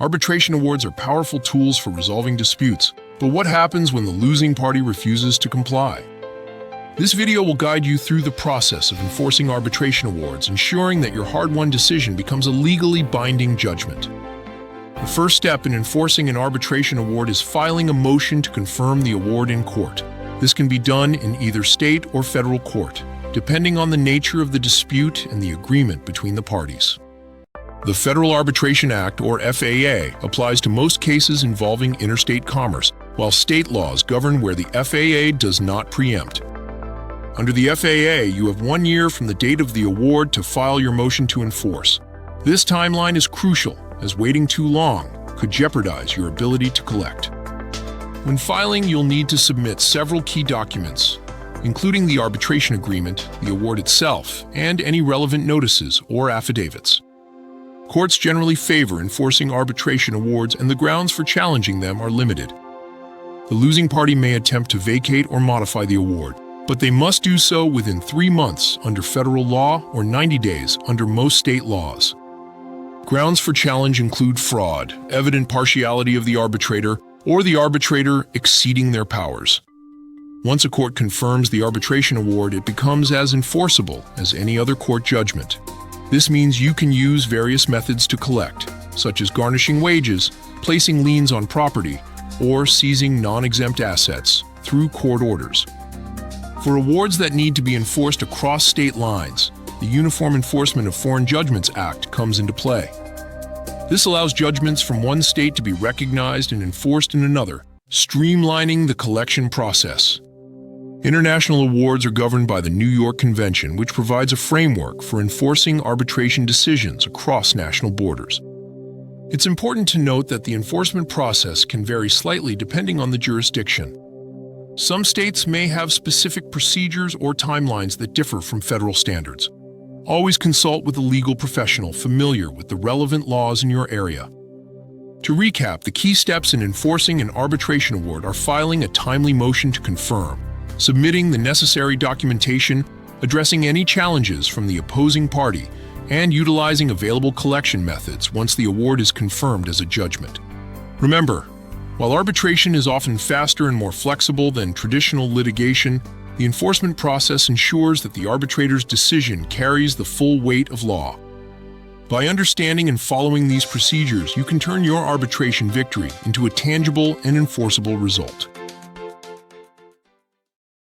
Arbitration awards are powerful tools for resolving disputes, but what happens when the losing party refuses to comply? This video will guide you through the process of enforcing arbitration awards, ensuring that your hard-won decision becomes a legally binding judgment. The first step in enforcing an arbitration award is filing a motion to confirm the award in court. This can be done in either state or federal court, depending on the nature of the dispute and the agreement between the parties. The Federal Arbitration Act, or FAA, applies to most cases involving interstate commerce, while state laws govern where the FAA does not preempt. Under the FAA, you have 1 year from the date of the award to file your motion to enforce. This timeline is crucial, as waiting too long could jeopardize your ability to collect. When filing, you'll need to submit several key documents, including the arbitration agreement, the award itself, and any relevant notices or affidavits. Courts generally favor enforcing arbitration awards, and the grounds for challenging them are limited. The losing party may attempt to vacate or modify the award, but they must do so within 3 months under federal law or 90 days under most state laws. Grounds for challenge include fraud, evident partiality of the arbitrator, or the arbitrator exceeding their powers. Once a court confirms the arbitration award, it becomes as enforceable as any other court judgment. This means you can use various methods to collect, such as garnishing wages, placing liens on property, or seizing non-exempt assets through court orders. For awards that need to be enforced across state lines, the Uniform Enforcement of Foreign Judgments Act comes into play. This allows judgments from one state to be recognized and enforced in another, streamlining the collection process. International awards are governed by the New York Convention, which provides a framework for enforcing arbitration decisions across national borders. It's important to note that the enforcement process can vary slightly depending on the jurisdiction. Some states may have specific procedures or timelines that differ from federal standards. Always consult with a legal professional familiar with the relevant laws in your area. To recap, the key steps in enforcing an arbitration award are filing a timely motion to confirm, submitting the necessary documentation, addressing any challenges from the opposing party, and utilizing available collection methods once the award is confirmed as a judgment. Remember, while arbitration is often faster and more flexible than traditional litigation, the enforcement process ensures that the arbitrator's decision carries the full weight of law. By understanding and following these procedures, you can turn your arbitration victory into a tangible and enforceable result.